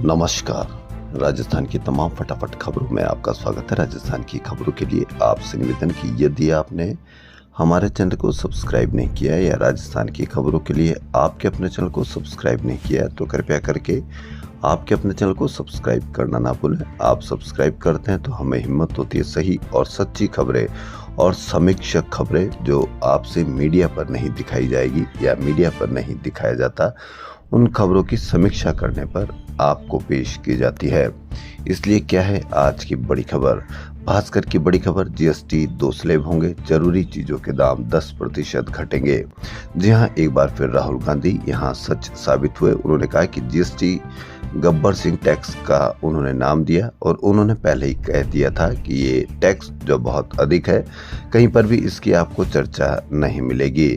नमस्कार। राजस्थान की तमाम फटाफट खबरों में आपका स्वागत है। राजस्थान की खबरों के लिए आपसे निवेदन कि यदि आपने हमारे चैनल को सब्सक्राइब नहीं किया है या राजस्थान की खबरों के लिए आपके अपने चैनल को सब्सक्राइब नहीं किया है तो कृपया करके आपके अपने चैनल को सब्सक्राइब करना ना भूलें। आप सब्सक्राइब करते हैं तो हमें हिम्मत होती है सही और सच्ची खबरें और समीक्षक खबरें जो आपसे मीडिया पर नहीं दिखाई जाएगी या मीडिया पर नहीं दिखाया जाता, उन खबरों की समीक्षा करने पर आपको पेश की जाती है। इसलिए क्या है आज की बड़ी खबर। भास्कर की बड़ी खबर, जीएसटी 2 स्लैब होंगे, जरूरी चीजों के दाम 10% घटेंगे। जी हां, एक बार फिर राहुल गांधी यहां सच साबित हुए। उन्होंने कहा कि जीएसटी गब्बर सिंह टैक्स का उन्होंने नाम दिया और उन्होंने पहले ही कह दिया था कि ये टैक्स जो बहुत अधिक है, कहीं पर भी इसकी आपको चर्चा नहीं मिलेगी।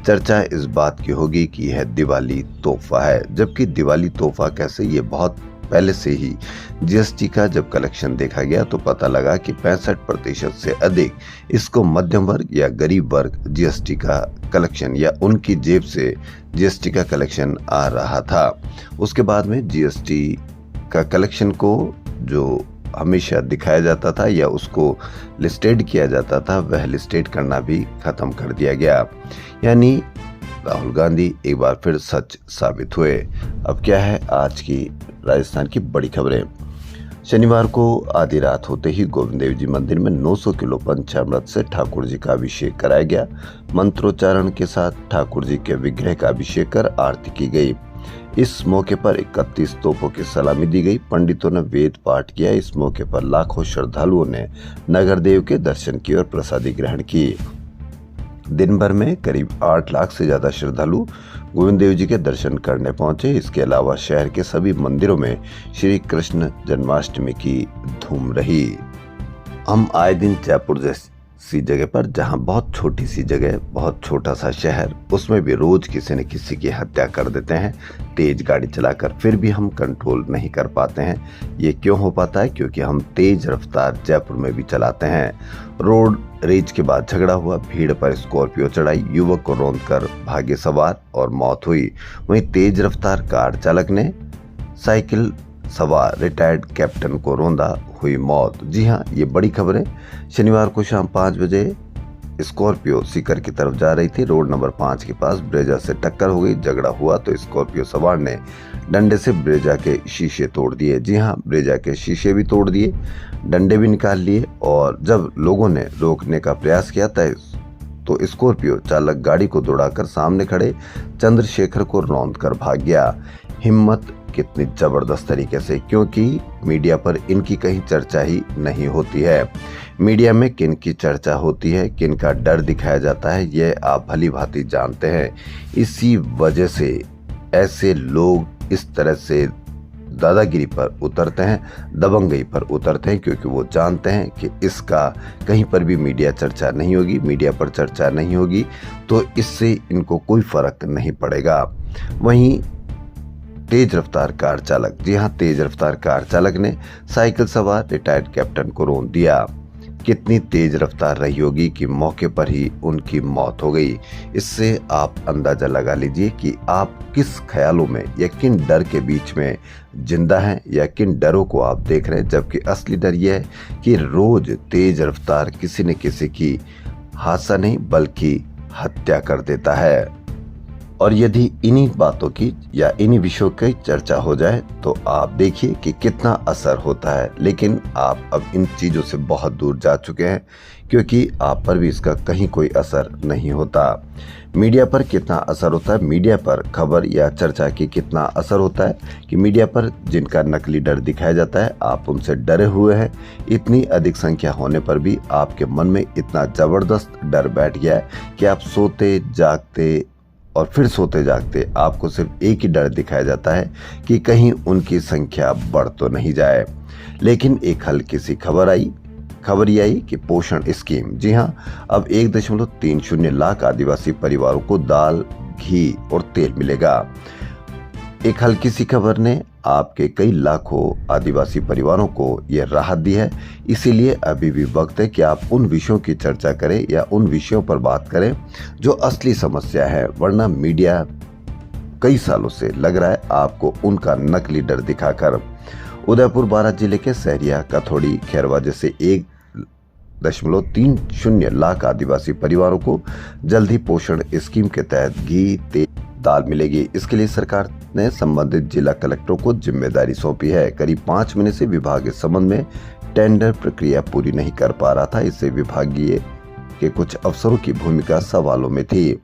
चर्चा इस बात की होगी कि यह दिवाली तोहफा है, जबकि दिवाली तोहफा कैसे, ये बहुत पहले से ही जीएसटी का जब कलेक्शन देखा गया तो पता लगा कि 65% से अधिक इसको मध्यम वर्ग या गरीब वर्ग जीएसटी का कलेक्शन या उनकी जेब से जीएसटी का कलेक्शन आ रहा था। उसके बाद में जीएसटी का कलेक्शन को जो हमेशा दिखाया जाता था या उसको लिस्टेड किया जाता था, वह लिस्टेड करना भी खत्म कर दिया गया। यानी राहुल गांधी एक बार फिर सच साबित हुए। अब क्या है आज की राजस्थान की बड़ी खबरें। शनिवार को आधी रात होते ही गोविंद देव जी मंदिर में 900 किलो पंचामृत से ठाकुर जी का अभिषेक कराया गया। मंत्रोच्चारण के साथ ठाकुर जी के विग्रह का अभिषेक कर आरती की गई। इस मौके पर 31 तोपों की सलामी दी गई। पंडितों ने वेद पाठ किया। इस मौके पर लाखों श्रद्धालुओं ने नगरदेव के दर्शन किए और प्रसादी ग्रहण की। दिन भर में करीब 8 लाख से ज्यादा श्रद्धालु गोविंद देव जी के दर्शन करने पहुंचे। इसके अलावा शहर के सभी मंदिरों में श्री कृष्ण जन्माष्टमी की धूम रही। हम आए दिन जयपुर जैसी जगह पर, जहां बहुत छोटी सी जगह, बहुत छोटा सा शहर, उसमें भी रोज किसी न किसी की हत्या कर देते हैं तेज गाड़ी चलाकर, फिर भी हम कंट्रोल नहीं कर पाते हैं। ये क्यों हो पाता है? क्योंकि हम तेज रफ्तार जयपुर में भी चलाते हैं। रोड रेज के बाद झगड़ा हुआ, भीड़ पर स्कॉर्पियो चढ़ाई, युवक को रौंदकर भागे सवार और मौत हुई। वहीं तेज रफ्तार कार चालक ने साइकिल सवार रिटायर्ड कैप्टन को रौंदा, हुई मौत। जी हां, ये बड़ी खबरें। शनिवार को शाम 5 बजे स्कॉर्पियो सीकर की तरफ जा रही थी। रोड नंबर 5 के पास ब्रेजा से टक्कर हो गई। झगड़ा हुआ तो स्कॉर्पियो सवार ने डंडे से ब्रेजा के शीशे तोड़ दिए। जी हां, ब्रेजा के शीशे भी तोड़ दिए, डंडे भी निकाल लिए और जब लोगों ने रोकने का प्रयास किया तो स्कॉर्पियो चालक गाड़ी को दौड़ाकर सामने खड़े चंद्रशेखर को रौंद कर भाग गया। हिम्मत कितनी जबरदस्त तरीके से, क्योंकि मीडिया पर इनकी कहीं चर्चा ही नहीं होती है। मीडिया में किन की चर्चा होती है, किन का डर दिखाया जाता है, ये आप भली भांति जानते हैं। इसी वजह से ऐसे लोग इस तरह से दादागिरी पर उतरते हैं, दबंगई पर उतरते हैं, क्योंकि वो जानते हैं कि इसका कहीं पर भी मीडिया चर्चा नहीं होगी, मीडिया पर चर्चा नहीं होगी तो इससे इनको कोई फर्क नहीं पड़ेगा। वहीं तेज रफ्तार कार चालक, जी हां, तेज रफ्तार कार चालक ने साइकिल सवार रिटायर्ड कैप्टन को रौंद दिया। कितनी तेज रफ्तार रही होगी कि मौके पर ही उनकी मौत हो गई। इससे आप अंदाजा लगा लीजिए कि आप किस ख्यालों में या किन डर के बीच में जिंदा हैं या किन डरों को आप देख रहे हैं, जबकि असली डर यह है कि रोज तेज रफ्तार किसी न किसी की हादसा नहीं बल्कि हत्या कर देता है। और यदि इन्हीं बातों की या इन्हीं विषयों की चर्चा हो जाए तो आप देखिए कि कितना असर होता है। लेकिन आप अब इन चीज़ों से बहुत दूर जा चुके हैं, क्योंकि आप पर भी इसका कहीं कोई असर नहीं होता। मीडिया पर कितना असर होता है, मीडिया पर खबर या चर्चा की कितना असर होता है कि मीडिया पर जिनका नकली डर दिखाया जाता है, आप उनसे डरे हुए हैं। इतनी अधिक संख्या होने पर भी आपके मन में इतना ज़बरदस्त डर बैठ गया है कि आप सोते जागते और फिर सोते जागते आपको सिर्फ एक ही डर दिखाया जाता है कि कहीं उनकी संख्या बढ़ तो नहीं जाए। लेकिन एक हल्की सी खबर ये आई कि पोषण स्कीम, जी हां, अब 1.30 लाख आदिवासी परिवारों को दाल, घी और तेल मिलेगा। एक हल्की सी खबर ने आपके कई लाखों आदिवासी परिवारों को यह राहत दी है। इसीलिए अभी भी वक्त है कि आप उन विषयों की चर्चा करें या उन विषयों पर बात करें जो असली समस्या है, वरना मीडिया कई सालों से लग रहा है आपको उनका नकली डर दिखाकर उदयपुर बारात जिले के सहरिया, कथौड़ी, खैरवा जैसे 1.30 लाख आदिवासी परिवारों को जल्द ही पोषण स्कीम के तहत घी, तेल, दाल मिलेगी। इसके लिए सरकार ने संबंधित जिला कलेक्टरों को जिम्मेदारी सौंपी है। करीब 5 महीने से विभाग इस संबंध में टेंडर प्रक्रिया पूरी नहीं कर पा रहा था। इससे विभागीय के कुछ अफसरों की भूमिका सवालों में थी।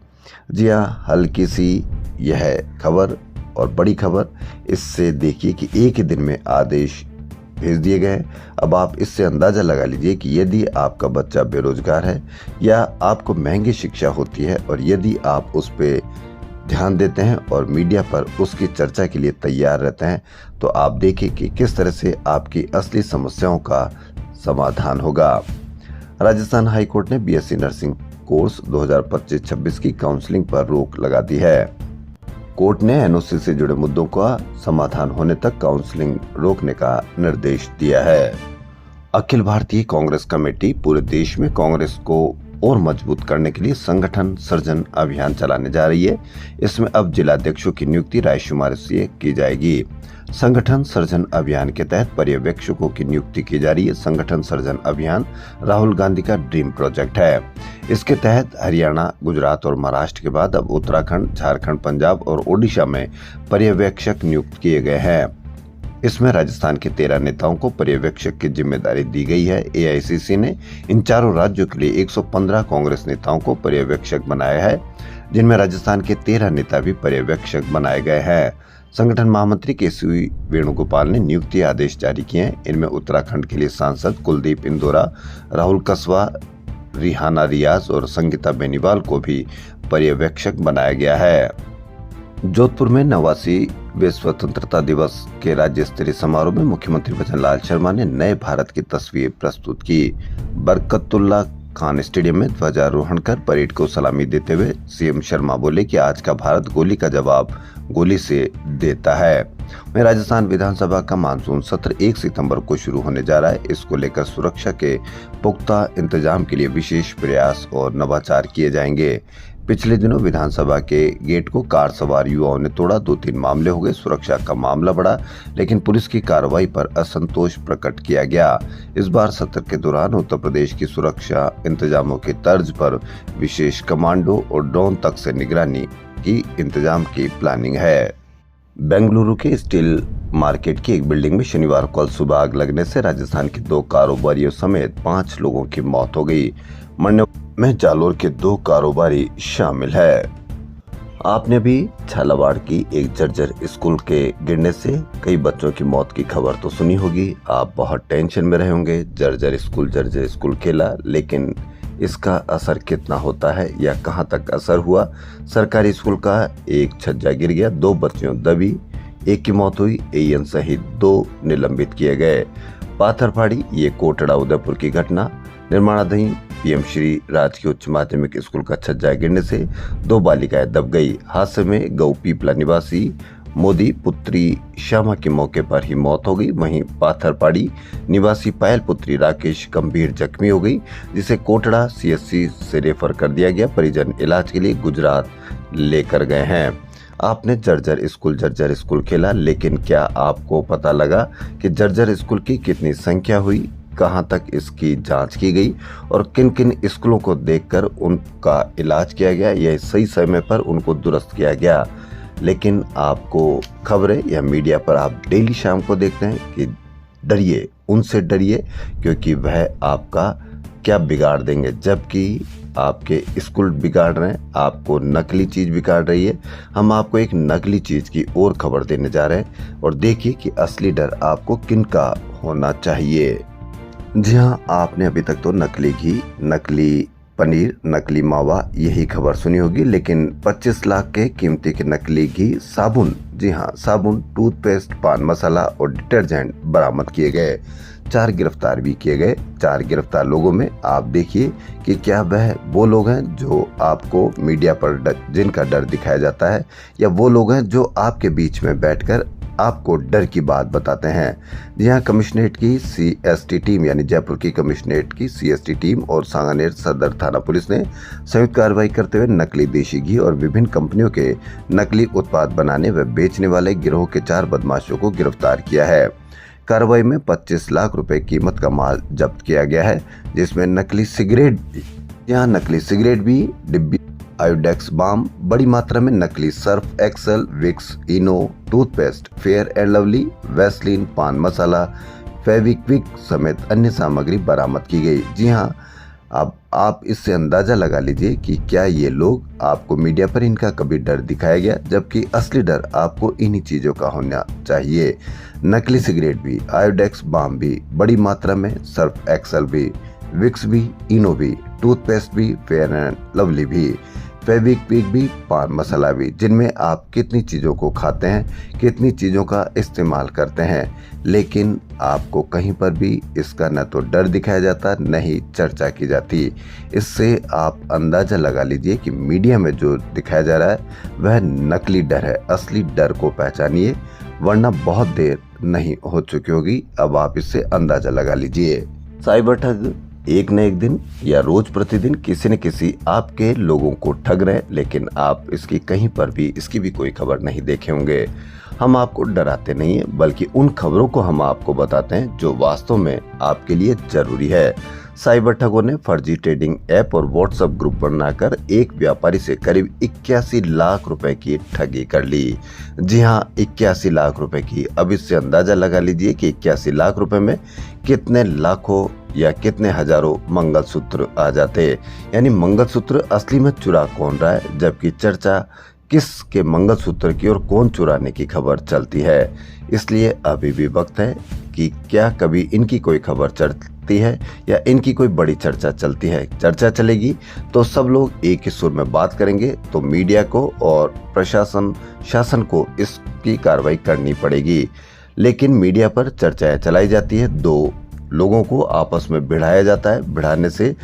जी हाँ, हल्की सी यह खबर और बड़ी खबर, इससे देखिए कि एक ही दिन में आदेश भेज दिए गए। अब आप इससे अंदाजा लगा लीजिए कि यदि आपका बच्चा बेरोजगार है या आपको महंगी शिक्षा होती है और यदि आप उस पर ध्यान देते हैं और मीडिया पर उसकी चर्चा के लिए तैयार रहते हैं, तो आप देखिए कि किस तरह से आपकी असली समस्याओं का समाधान होगा। राजस्थान हाईकोर्ट ने बीएससी नर्सिंग कोर्स 2025-26 की काउंसलिंग पर रोक लगा दी है। कोर्ट ने एनओसी से जुड़े मुद्दों का समाधान होने तक काउंसलिंग रोकने का निर्देश दिया है। अखिल भारतीय कांग्रेस कमेटी पूरे देश में कांग्रेस को और मजबूत करने के लिए संगठन सृजन अभियान चलाने जा रही है। इसमें अब जिलाध्यक्षों की नियुक्ति रायशुमारी से की जाएगी। संगठन सृजन अभियान के तहत पर्यवेक्षकों की नियुक्ति की जा रही है। संगठन सृजन अभियान राहुल गांधी का ड्रीम प्रोजेक्ट है। इसके तहत हरियाणा, गुजरात और महाराष्ट्र के बाद अब उत्तराखंड, झारखंड, पंजाब और ओडिशा में पर्यवेक्षक नियुक्त किए गए हैं। इसमें राजस्थान के 13 नेताओं को पर्यवेक्षक की जिम्मेदारी दी गई है। एआईसीसी ने इन चारों राज्यों के लिए 115 कांग्रेस नेताओं को पर्यवेक्षक बनाया है, जिनमें राजस्थान के 13 नेता भी पर्यवेक्षक बनाए गए हैं। संगठन महामंत्री केसी वेणुगोपाल ने नियुक्ति आदेश जारी किए हैं। इनमें उत्तराखंड के लिए सांसद कुलदीप इंदौरा, राहुल कसवा, रिहाना रियाज और संगीता बेनीवाल को भी पर्यवेक्षक बनाया गया है। जोधपुर में 89वें स्वतंत्रता दिवस के राज्य स्तरीय समारोह में मुख्यमंत्री भजनलाल शर्मा ने नए भारत की तस्वीर प्रस्तुत की। बरकतुल्ला खान स्टेडियम में ध्वजारोहण कर परेड को सलामी देते हुए सीएम शर्मा बोले कि आज का भारत गोली का जवाब गोली से देता है। वहीं राजस्थान विधानसभा का मानसून सत्र 1 सितंबर को शुरू होने जा रहा है। इसको लेकर सुरक्षा के पुख्ता इंतजाम के लिए विशेष प्रयास और नवाचार किए जाएंगे। पिछले दिनों विधानसभा के गेट को कार सवार युवाओं ने तोड़ा। 2-3 मामले हो गए। सुरक्षा का मामला बढ़ा, लेकिन पुलिस की कार्रवाई पर असंतोष प्रकट किया गया। इस बार सत्र के दौरान उत्तर प्रदेश की सुरक्षा इंतजामों की तर्ज पर विशेष कमांडो और ड्रोन तक से निगरानी की इंतजाम की प्लानिंग है। बेंगलुरु के स्टील मार्केट की एक बिल्डिंग में शनिवार को कल सुबह आग लगने से राजस्थान के 2 कारोबारियों समेत 5 लोगों की मौत हो गई। मरने में जालोर के 2 कारोबारी शामिल है। आपने भी झालावाड़ की एक जर्जर स्कूल के गिरने से कई बच्चों की मौत की खबर तो सुनी होगी। आप बहुत टेंशन में रहे होंगे। जर्जर स्कूल खेला, लेकिन इसका असर कितना होता है या कहां तक असर हुआ। सरकारी स्कूल का एक छज्जा गिर गया, 2 बच्चियों दबी, 1 की मौत हुई, एएन सहित 2 निलंबित किए गए। पाथरफाड़ी, ये कोटड़ा उदयपुर की घटना। निर्माणाधीन पीएम श्री राजकीय उच्च माध्यमिक स्कूल का छज्जा गिरने से 2 बालिकाएं दब गई। हादसे में गौ पीपला निवासी मोदी पुत्री श्यामा की मौके पर ही मौत हो गई। वहीं पाथरपाड़ी निवासी पायल पुत्री राकेश गंभीर जख्मी हो गई, जिसे कोटड़ा सीएससी से रेफर कर दिया गया। परिजन इलाज के लिए गुजरात लेकर गए हैं। आपने जर्जर स्कूल खेला, लेकिन क्या आपको पता लगा कि जर्जर स्कूल की कितनी संख्या हुई, कहां तक इसकी जांच की गई और किन किन स्कूलों को देखकर उनका इलाज किया गया या सही समय पर उनको दुरुस्त किया गया। लेकिन आपको खबरें या मीडिया पर आप डेली शाम को देखते हैं कि डरिए, उनसे डरिए, क्योंकि वह आपका क्या बिगाड़ देंगे। जबकि आपके स्कूल बिगाड़ रहे हैं, आपको नकली चीज बिगाड़ रही है। हम आपको एक नकली चीज की और खबर देने जा रहे हैं और देखिए कि असली डर आपको किनका होना चाहिए। जी हाँ, आपने अभी तक तो नकली घी, नकली पनीर, नकली मावा यही खबर सुनी होगी, लेकिन 25 लाख के कीमती के नकली घी, साबुन, जी हाँ साबुन, टूथपेस्ट, पान मसाला और डिटर्जेंट बरामद किए गए। 4 गिरफ्तार भी किए गए। 4 गिरफ्तार लोगों में आप देखिए कि क्या वह वो लोग हैं जो आपको मीडिया पर जिनका डर दिखाया जाता है, या वो लोग हैं जो आपके बीच में बैठकर आपको डर की बात बताते हैं। जी हाँ, कमिश्नरेट की सीएसटी टीम यानी जयपुर की कमिश्नरेट की सीएसटी टीम और सांगानेर सदर थाना पुलिस ने संयुक्त कार्रवाई करते हुए नकली देशी घी और विभिन्न कंपनियों के नकली उत्पाद बनाने व बेचने वाले गिरोह के 4 बदमाशों को गिरफ्तार किया है। कार्रवाई में 25 लाख रुपए कीमत का माल जब्त किया गया है, जिसमें नकली सिगरेट भी, डिब्बी आयोडेक्स बाम, बड़ी मात्रा में नकली Surf Excel, Vicks, Eno, toothpaste, Fair and Lovely, Vaseline, pan masala, Fevikwik समेत अन्य सामग्री बरामद की गई। जी हाँ, अब आप इससे अंदाजा लगा लीजिए कि क्या ये लोग, आपको मीडिया पर इनका कभी डर दिखाया गया, जबकि असली डर आपको इन्हीं चीजों का होना चाहिए। नकली सिगरेट भी, आयोडेक्स बाम भी, बड़ी मात्रा में सर्फ एक्सेल भी, विक्स भी, इनो भी, टूथपेस्ट भी, फेयर एंड लवली भी, फेविक्विक भी, पान मसाला भी, जिनमें आप कितनी चीज़ों को खाते हैं, कितनी चीज़ों का इस्तेमाल करते हैं, लेकिन आपको कहीं पर भी इसका न तो डर दिखाया जाता, न ही चर्चा की जाती। इससे आप अंदाज़ा लगा लीजिए कि मीडिया में जो दिखाया जा रहा है वह नकली डर है। असली डर को पहचानिए, वरना बहुत देर नहीं हो चुकी होगी। अब आप इससे अंदाज़ा लगा लीजिए। साइबर ठग एक न एक दिन या रोज प्रतिदिन किसी न किसी आपके लोगों को ठग रहे, लेकिन आप इसकी कहीं पर भी इसकी भी कोई खबर नहीं देखे होंगे। हम आपको डराते नहीं हैं, बल्कि उन खबरों को हम आपको बताते हैं जो वास्तव में आपके लिए जरूरी है। साइबर ठगों ने फर्जी ट्रेडिंग ऐप और व्हाट्सएप ग्रुप बनाकर एक व्यापारी से करीब 81 लाख रुपए की ठगी कर ली। जी हाँ, 81 लाख रुपए की। अब इससे अंदाजा लगा लीजिए कि 81 लाख रुपए में कितने लाखों या कितने हजारों मंगलसूत्र आ जाते। यानी मंगलसूत्र असली में चुरा कौन रहा है, जबकि चर्चा किसके मंगलसूत्र की और कौन चुराने की खबर चलती है। इसलिए अभी भी वक्त है कि क्या कभी इनकी कोई खबर चलती है या इनकी कोई बड़ी चर्चा चलती है। चर्चा चलेगी तो सब लोग एक ही सुर में बात करेंगे, तो मीडिया को और प्रशासन शासन को इसकी कार्रवाई करनी पड़ेगी। लेकिन मीडिया पर चर्चाएं चलाई जाती है, दो लोगों को आपस में भिड़ाया जाता है। भिड़ाने से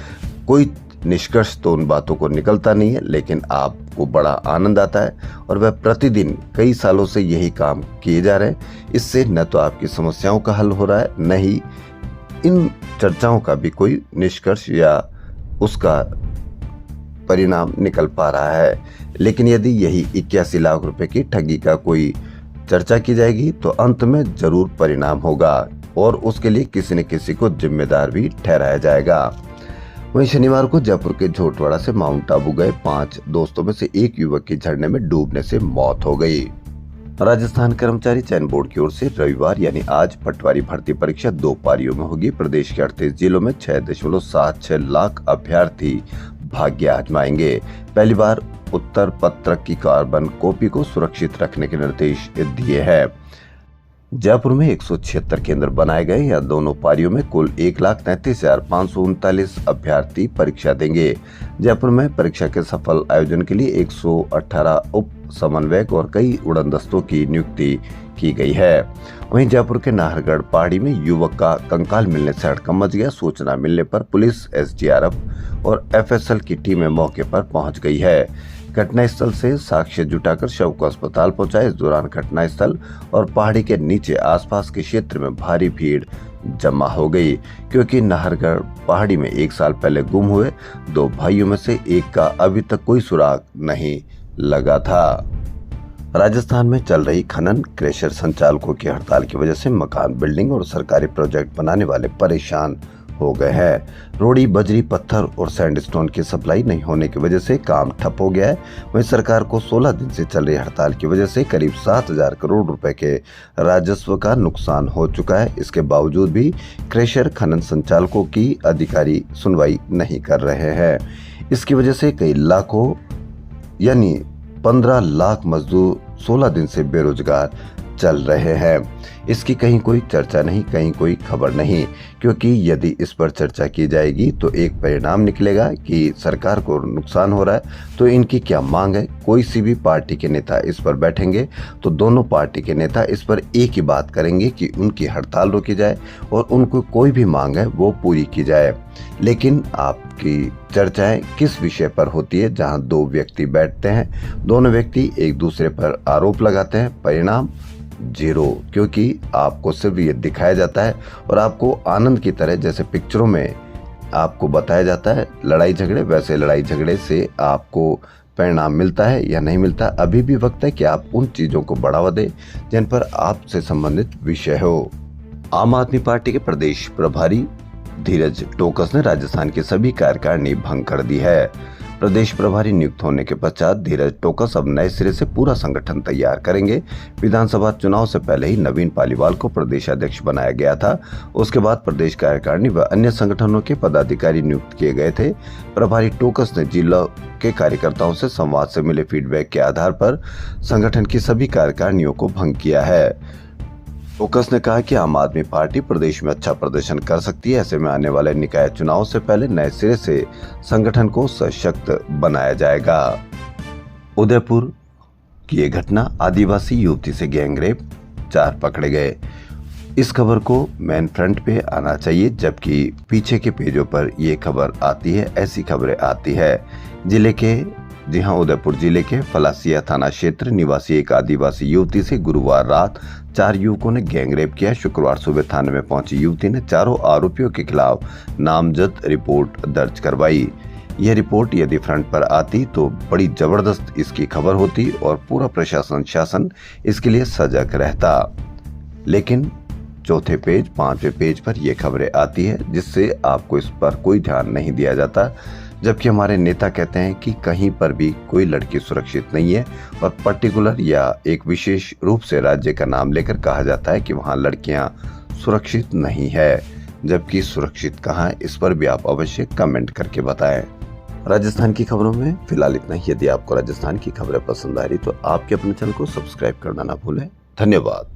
कोई निष्कर्ष तो उन बातों को निकलता नहीं है, लेकिन आपको बड़ा आनंद आता है और वह प्रतिदिन कई सालों से यही काम किए जा रहे हैं। इससे न तो आपकी समस्याओं का हल हो रहा है, न ही इन चर्चाओं का भी कोई निष्कर्ष या उसका परिणाम निकल पा रहा है। लेकिन यदि यही 81 लाख रुपए की ठगी का कोई चर्चा की जाएगी तो अंत में जरूर परिणाम होगा और उसके लिए किसी न किसी को जिम्मेदार भी ठहराया जाएगा। वहीं शनिवार को जयपुर के झोटवाड़ा से माउंट आबू गए 5 दोस्तों में से एक युवक की झरने में डूबने से मौत हो गई। राजस्थान कर्मचारी चयन बोर्ड की ओर से रविवार यानी आज पटवारी भर्ती परीक्षा 2 पारियों में होगी। प्रदेश के 38 जिलों में 6.76 लाख अभ्यर्थी भाग्य आजमाएंगे। पहली बार उत्तर पत्रक की कार्बन कॉपी को सुरक्षित रखने के निर्देश दिए हैं। जयपुर में 176 केंद्र बनाए गए। या दोनों पारियों में कुल 1,33,539 अभ्यर्थी परीक्षा देंगे। जयपुर में परीक्षा के सफल आयोजन के लिए 118 उप समन्वयक और कई उड़न दस्तों की नियुक्ति की गई है। वहीं जयपुर के नाहरगढ़ पहाड़ी में युवक का कंकाल मिलने से हड़कंप मच गया। सूचना मिलने पर पुलिस, एसडीआरएफ और एफएसएल की टीमें मौके पर पहुंच गई है। घटनास्थल से साक्ष्य जुटाकर शव को अस्पताल पहुंचाया। इस दौरान घटनास्थल और पहाड़ी के नीचे आसपास के क्षेत्र में भारी भीड़ जमा हो गई, क्योंकि नाहरगढ़ पहाड़ी में 1 साल पहले गुम हुए 2 भाइयों में से एक का अभी तक कोई सुराग नहीं लगा था। राजस्थान में चल रही खनन क्रेशर संचालकों की हड़ताल की वजह से मकान, बिल्डिंग और सरकारी प्रोजेक्ट बनाने वाले परेशान हो गए हैं। रोड़ी, बजरी, पत्थर और सैंडस्टोन की सप्लाई नहीं होने की वजह से काम ठप हो गया है। वहीं सरकार को 16 दिन से चल रही हड़ताल की वजह से करीब 7,000 करोड़ रुपए के राजस्व का नुकसान हो चुका है। इसके बावजूद भी क्रेशर खनन संचालकों की अधिकारी सुनवाई नहीं कर रहे हैं। इसकी वजह से कई लाखों यानी 15 लाख मजदूर 16 दिन से बेरोजगार चल रहे हैं। इसकी कहीं कोई चर्चा नहीं, कहीं कोई खबर नहीं, क्योंकि यदि इस पर चर्चा की जाएगी तो एक परिणाम निकलेगा कि सरकार को नुकसान हो रहा है, तो इनकी क्या मांग है। कोई सी भी पार्टी के नेता इस पर बैठेंगे तो दोनों पार्टी के नेता इस पर एक ही बात करेंगे कि उनकी हड़ताल रोकी जाए और उनको कोई भी मांग है वो पूरी की जाए। लेकिन आपकी चर्चाएं किस विषय पर होती है, जहां 2 व्यक्ति बैठते हैं, दोनों व्यक्ति एक दूसरे पर आरोप लगाते हैं, परिणाम 0, क्योंकि आपको सिर्फ ये दिखाया जाता है और आपको आनंद की तरह, जैसे पिक्चरों में आपको बताया जाता है लड़ाई झगड़े, वैसे लड़ाई झगड़े से आपको परिणाम मिलता है या नहीं मिलता। अभी भी वक्त है कि आप उन चीज़ों को बढ़ावा दें जिन पर आपसे संबंधित विषय हो। आम आदमी पार्टी के प्रदेश प्रभारी धीरज टोकस ने राजस्थान की सभी कार्यकारिणी भंग कर दी है। प्रदेश प्रभारी नियुक्त होने के पश्चात धीरज टोकस अब नए सिरे से पूरा संगठन तैयार करेंगे। विधानसभा चुनाव से पहले ही नवीन पालीवाल को प्रदेश अध्यक्ष बनाया गया था। उसके बाद प्रदेश कार्यकारिणी व अन्य संगठनों के पदाधिकारी नियुक्त किए गए थे। प्रभारी टोकस ने जिला के कार्यकर्ताओं से संवाद से मिले फीडबैक के आधार पर संगठन की सभी कार्यकारिणियों को भंग किया है। टोकस ने कहा कि आम आदमी पार्टी प्रदेश में अच्छा प्रदर्शन कर सकती है। ऐसे में आने वाले निकाय चुनाव से पहले नए सिरे से संगठन को सशक्त बनाया जाएगा। उदयपुर की ये घटना, आदिवासी युवती से गैंगरेप, 4 पकड़े गए। इस खबर को मेन फ्रंट पे आना चाहिए, जबकि पीछे के पेजों पर ये खबर आती है। ऐसी खबरें आती है उदयपुर जिले के फलासिया थाना क्षेत्र निवासी एक आदिवासी युवती से गुरुवार रात 4 युवकों ने गैंगरेप किया। शुक्रवार सुबह थाने में पहुंची युवती ने चारों आरोपियों के खिलाफ नामजद रिपोर्ट दर्ज करवाई। यह रिपोर्ट यदि फ्रंट पर आती तो बड़ी जबरदस्त इसकी खबर होती और पूरा प्रशासन शासन इसके लिए सजग रहता। लेकिन चौथे पेज, 5वें पेज पर यह खबरें आती है, जिससे आपको इस पर कोई ध्यान नहीं दिया जाता। जबकि हमारे नेता कहते हैं कि कहीं पर भी कोई लड़की सुरक्षित नहीं है और पर्टिकुलर या एक विशेष रूप से राज्य का नाम लेकर कहा जाता है कि वहां लड़कियां सुरक्षित नहीं है। जबकि सुरक्षित कहां है, इस पर भी आप अवश्य कमेंट करके बताएं। राजस्थान की खबरों में फिलहाल इतना ही। यदि आपको राजस्थान की खबरें पसंद आ रही तो आपके अपने चैनल को सब्सक्राइब करना ना भूलें। धन्यवाद।